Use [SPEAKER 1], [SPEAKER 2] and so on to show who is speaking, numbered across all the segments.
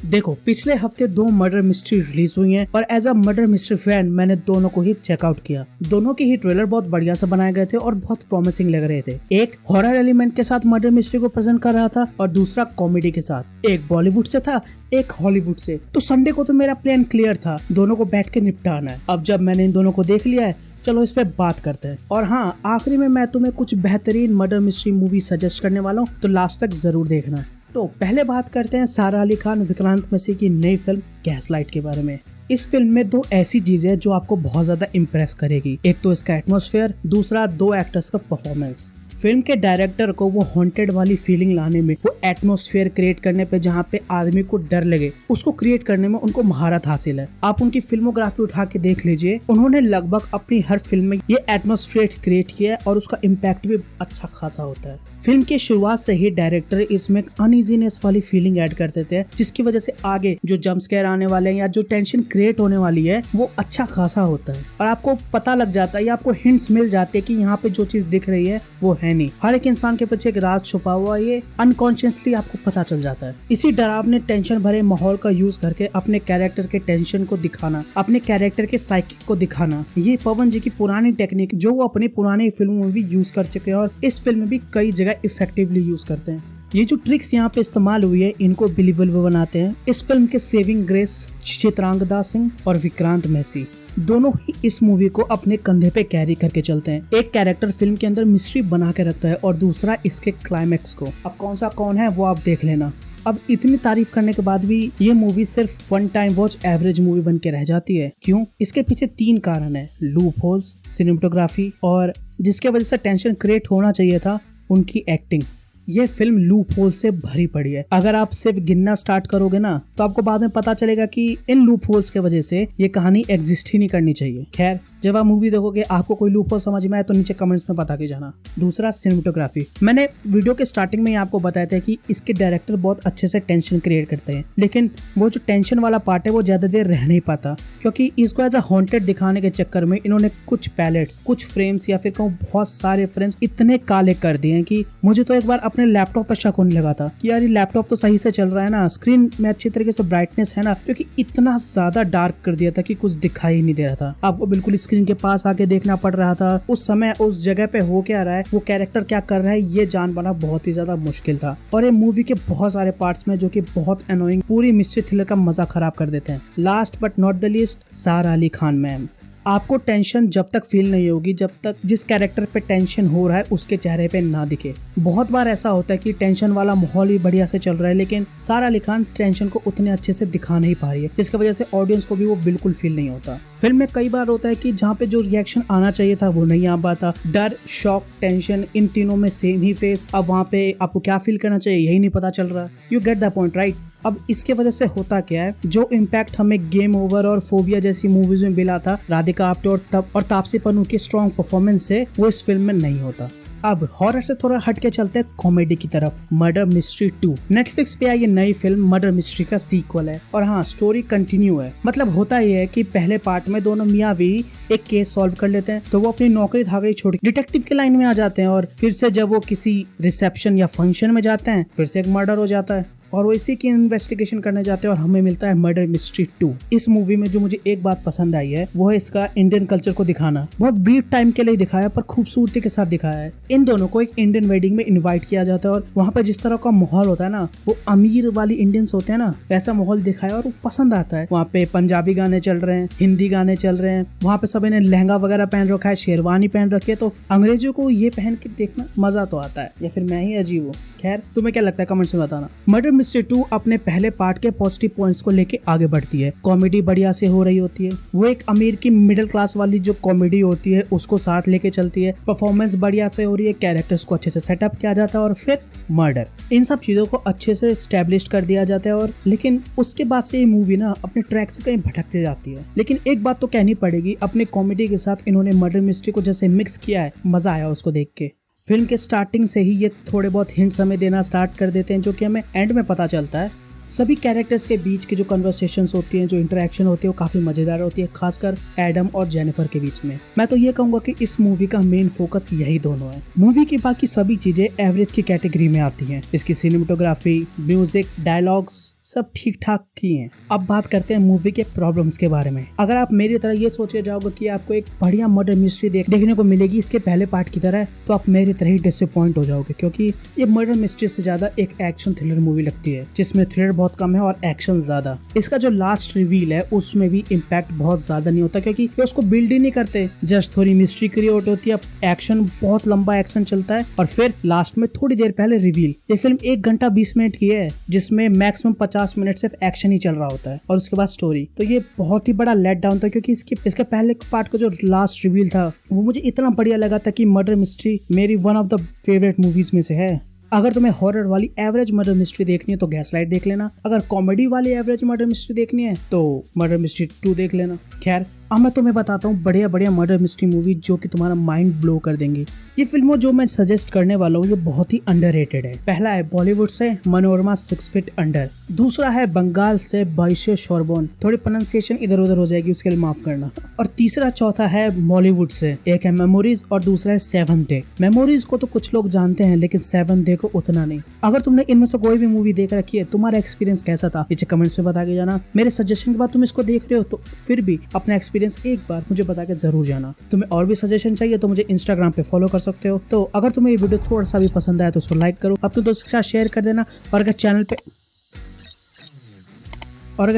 [SPEAKER 1] देखो, पिछले हफ्ते 2 मर्डर मिस्ट्री रिलीज हुई हैं और as a murder mystery fan मैंने दोनों को ही चेकआउट किया। दोनों के ही ट्रेलर बहुत बढ़िया से बनाए गए थे और बहुत प्रॉमिसिंग लग रहे थे। एक हॉरर एलिमेंट के साथ मर्डर मिस्ट्री को प्रेजेंट कर रहा था और दूसरा कॉमेडी के साथ। एक बॉलीवुड से था, एक हॉलीवुड से। तो संडे को तो मेरा प्लान क्लियर था, दोनों को बैठ के निपटाना है। अब जब मैंने इन दोनों को देख लिया है, चलो इस पे बात करते हैं। और हाँ, आखिरी में मैं तुम्हें कुछ बेहतरीन मर्डर मिस्ट्री मूवी सजेस्ट करने वाला हूँ, तो लास्ट तक जरूर देखना। तो पहले बात करते हैं सारा अली खान, विक्रांत मैसी की नई फिल्म गैसलाइट के बारे में। इस फिल्म में 2 ऐसी चीजें जो आपको बहुत ज्यादा इम्प्रेस करेगी। एक तो इसका एटमॉस्फेयर, दूसरा 2 एक्टर्स का परफॉर्मेंस। फिल्म के डायरेक्टर को वो हॉन्टेड वाली फीलिंग लाने में, वो एटमॉस्फेयर क्रिएट करने पे जहाँ पे आदमी को डर लगे, उसको क्रिएट करने में उनको महारत हासिल है। आप उनकी फिल्मोग्राफी उठा के देख लीजिए, उन्होंने लगभग अपनी हर फिल्म में ये एटमॉस्फेयर क्रिएट किया है और उसका इम्पैक्ट भी अच्छा खासा होता है। फिल्म की शुरुआत से ही डायरेक्टर इसमें अनइजीनेस वाली फीलिंग ऐड कर देते हैं, जिसकी वजह से आगे जो जंप स्केयर आने वाले हैं या जो टेंशन क्रिएट होने वाली है वो अच्छा खासा होता है और आपको पता लग जाता है या आपको हिंट्स मिल जाते हैं कि यहाँ पे जो चीज दिख रही है वो है नहीं। हर एक इंसान के पीछे एक राज छुपा हुआ, ये अनकॉन्शियसली आपको पता चल जाता है। इसी डरावने टेंशन भरे माहौल का यूज करके अपने कैरेक्टर के टेंशन को दिखाना, अपने कैरेक्टर के साइकिक को दिखाना, ये पवन जी की पुरानी टेक्निक जो वो अपनी पुरानी फिल्मों में भी यूज कर चुके हैं और इस फिल्म में भी कई जगह इफेक्टिवली यूज करते हैं। ये जो ट्रिक्स यहाँ पे इस्तेमाल हुई है, इनको बिलीवेबल बनाते हैं। इस फिल्म के सेविंग ग्रेस चित्रांगदा सिंह और विक्रांत मैसी दोनों ही इस मूवी को अपने कंधे पे कैरी करके चलते हैं। एक कैरेक्टर फिल्म के अंदर मिस्ट्री बना के रखता है और दूसरा इसके क्लाइमेक्स को। अब कौन सा कौन है वो आप देख लेना। अब इतनी तारीफ करने के बाद भी ये मूवी सिर्फ 1 टाइम वॉच एवरेज मूवी बन के रह जाती है। क्यों? इसके पीछे 3 कारण है: लूप होल्स, सिनेमेटोग्राफी और जिसके वजह से टेंशन क्रिएट होना चाहिए था, उनकी एक्टिंग। ये फिल्म लूप होल से भरी पड़ी है। अगर आप सिर्फ गिनना स्टार्ट करोगे ना, तो आपको बाद में पता चलेगा कि इन लूप होल्स के वजह से ये कहानी एग्जिस्ट ही नहीं करनी चाहिए। खैर, जब आप मूवी देखोगे आपको कोई लूप होल समझ में आए तो नीचे कमेंट्स में बता के जाना। दूसरा, सिनेमेटोग्राफी। मैंने वीडियो के स्टार्टिंग में ही आपको बताया था कि इसके डायरेक्टर बहुत अच्छे से टेंशन क्रिएट करते हैं, लेकिन वो जो टेंशन वाला पार्ट है वो ज्यादा देर रह नहीं पाता, क्योंकि इसको एज अ हॉन्टेड दिखाने के चक्कर में इन्होंने कुछ पैलेट्स, कुछ फ्रेम्स या फिर कहूँ बहुत सारे फ्रेम्स इतने काले कर दिए हैं कि मुझे तो एक बार अपने लैपटॉप पर शक होने लगा था कि यार ये लैपटॉप तो सही से चल रहा है ना, स्क्रीन में अच्छी तरीके से ब्राइटनेस है ना, क्योंकि इतना ज्यादा डार्क कर दिया था कि कुछ दिखाई नहीं दे रहा था। आपको बिल्कुल स्क्रीन के पास आके देखना पड़ रहा था। उस समय उस जगह पे हो क्या रहा है, वो कैरेक्टर क्या कर रहा है, ये जान पाना बहुत ही ज्यादा मुश्किल था। और ये मूवी के बहुत सारे पार्ट्स में जो कि बहुत अनोइंग पूरी मिस्ट्री थ्रिलर का मजा खराब कर देते हैं। Last but not the least, सारा अली खान मैम। आपको टेंशन जब तक फील नहीं होगी जब तक जिस कैरेक्टर पे टेंशन हो रहा है उसके चेहरे पे ना दिखे। बहुत बार ऐसा होता है कि टेंशन वाला माहौल ही बढ़िया से चल रहा है, लेकिन सारा अली खान टेंशन को उतने अच्छे से दिखा नहीं पा रही है, जिसकी वजह से ऑडियंस को भी वो बिल्कुल फील नहीं होता। फिल्म में कई बार होता है कि जहाँ पे जो रिएक्शन आना चाहिए था वो नहीं आ पाता। डर, शॉक, टेंशन, इन तीनों में सेम ही फेस। अब वहाँ पे आपको क्या फील करना चाहिए यही नहीं पता चल रहा। You get the point, right? अब इसके वजह से होता क्या है, जो इम्पैक्ट हमें गेम ओवर और फोबिया जैसी मूवीज में मिला था राधिका आप्टे और तापसी पन्नू की स्ट्रॉन्ग परफॉर्मेंस से, वो इस फिल्म में नहीं होता। अब हॉरर से थोड़ा हटके चलते हैं कॉमेडी की तरफ। मर्डर मिस्ट्री 2 नेटफ्लिक्स पे आई ये नई फिल्म मर्डर मिस्ट्री का सीक्वल है और हाँ, स्टोरी कंटिन्यू है। मतलब होता ये है कि पहले पार्ट में दोनों मियाँ बीवी एक केस सॉल्व कर लेते हैं, तो वो अपनी नौकरी धाकड़ी छोड़ के डिटेक्टिव के लाइन में आ जाते हैं और फिर से जब वो किसी रिसेप्शन या फंक्शन में जाते हैं, फिर से एक मर्डर हो जाता है और वो इसी की इन्वेस्टिगेशन करने जाते हैं और हमें मिलता है मर्डर मिस्ट्री 2। इस मूवी में जो मुझे एक बात पसंद आई है वो है इसका इंडियन कल्चर को दिखाना। बहुत ब्रीफ टाइम के लिए दिखाया पर खूबसूरती के साथ दिखाया है। इन दोनों को एक इंडियन वेडिंग में इनवाइट किया जाता है और वहाँ पे जिस तरह का माहौल होता है ना, वो अमीर वाली इंडियंस होते हैं ना, वैसा माहौल दिखाया और वो पसंद आता है। वहाँ पे पंजाबी गाने चल रहे हैं, हिंदी गाने चल रहे हैं, वहाँ पे सभी ने लहंगा वगैरह पहन रखा है, शेरवानी पहन रखी है, तो अंग्रेजों को ये पहन के देखना मजा तो आता है, या फिर मैं ही अजीब हूँ। खैर, तुम्हें क्या लगता है कमेंट्स में बताना। मर्डर मिस्ट्री 2 अपने पहले पार्ट के पॉजिटिव पॉइंट्स को लेके आगे बढ़ती है। कॉमेडी बढ़िया से हो रही होती है, वो एक अमीर की मिडिल क्लास वाली जो कॉमेडी होती है उसको साथ लेके चलती है। परफॉर्मेंस बढ़िया से हो रही है, कैरेक्टर्स को अच्छे से सेटअप किया जाता है और फिर मर्डर, इन सब चीजों को अच्छे से स्टैब्लिश कर दिया जाता है। और लेकिन उसके बाद से ये मूवी ना अपने ट्रैक से कहीं भटकते जाती है। लेकिन एक बात तो कहनी पड़ेगी, अपने कॉमेडी के साथ इन्होंने मर्डर मिस्ट्री को जैसे मिक्स किया है, मजा आया उसको देख के। फिल्म के स्टार्टिंग से ही ये थोड़े बहुत हिंट्स हमें देना स्टार्ट कर देते हैं, जो कि हमें एंड में पता चलता है। सभी कैरेक्टर्स के बीच की जो कन्वर्सेशंस होती हैं, जो इंटरेक्शन होती है, वो काफी मजेदार होती है, खासकर एडम और जेनिफर के बीच में। मैं तो ये कहूंगा कि इस मूवी का मेन फोकस यही दोनों है। मूवी की बाकी सभी चीजें एवरेज की कैटेगरी में आती हैं। इसकी सिनेमेटोग्राफी, म्यूजिक, डायलॉग्स सब ठीक ठाक ही हैं। अब बात करते हैं मूवी के प्रॉब्लम्स के बारे में। अगर आप मेरी तरह ये सोच के जाओगे कि आपको एक बढ़िया मर्डर मिस्ट्री देखने को मिलेगी इसके पहले पार्ट की तरह, तो आप मेरी तरह ही डिसअपॉइंट हो जाओगे, क्योंकि ये मर्डर मिस्ट्री से ज्यादा एक एक्शन थ्रिलर मूवी लगती है, जिसमें थ्रिलर बहुत कम है और एक्शन ज्यादा। इसका जो लास्ट रिवील है उसमें भी इम्पैक्ट बहुत ज्यादा नहीं होता, क्योंकि ये उसको बिल्ड ही नहीं करते। जस्ट थोड़ी मिस्ट्री क्रिएट होती है, एक्शन बहुत लंबा एक्शन चलता है और फिर लास्ट में थोड़ी देर पहले रिवील। ये फिल्म 1 घंटा 20 मिनट की है, जिसमें मैक्सिमम 50 मिनट सिर्फ एक्शन ही चल रहा होता है और उसके बाद स्टोरी। तो ये बहुत ही बड़ा लेट डाउन था, क्योंकि इसके पहले पार्ट का जो लास्ट रिवील था वो मुझे इतना बढ़िया लगा था कि मर्डर मिस्ट्री मेरी one of the favourite movies में से है। अगर तुम्हें हॉरर वाली एवरेज मर्डर मिस्ट्री देखनी है तो गैसलाइट देख लेना। अगर कॉमेडी वाली एवरेज मर्डर मिस्ट्री देखनी है तो मर्डर मिस्ट्री 2 देख लेना। खैर, अब मैं तुम्हें बताता हूँ बढ़िया बढ़िया मर्डर मिस्ट्री मूवी जो कि तुम्हारा माइंड ब्लो कर देंगी। ये फिल्मों जो मैं सजेस्ट करने वाला हूँ ये बहुत ही अंडररेटेड है। पहला है बॉलीवुड से मनोरमा 6 फीट अंडर। दूसरा है बंगाल से बाइशे शोरबोन, थोड़ी प्रोनाउंसिएशन इधर उधर हो जाएगी, उसके लिए माफ करना। और तीसरा चौथा है बॉलीवुड से, एक है मेमोरीज और दूसरा है 7th डे। मेमोरीज को तो कुछ लोग जानते हैं लेकिन 7th डे को उतना नहीं। अगर तुमने इनमें से कोई भी मूवी देख रखी है, तुम्हारा एक्सपीरियंस कैसा था नीचे कमेंट्स में बता के जाना। मेरे सजेशन के बाद तुम इसको देख रहे हो तो फिर भी अपना एक्सपीरियंस एक बार मुझे बता के जरूर जाना। तुम्हें और भी सजेशन चाहिए तो मुझे इंस्टाग्राम पे फॉलो कर सकते हो। तो अगर तुम्हें ये वीडियो थोड़ा सा भी पसंद आया तो उसको लाइक करो, अपने दोस्तों के साथ शेयर कर देना, और अगर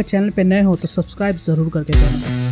[SPEAKER 1] चैनल पे नए हो तो सब्सक्राइब जरूर करके जाना।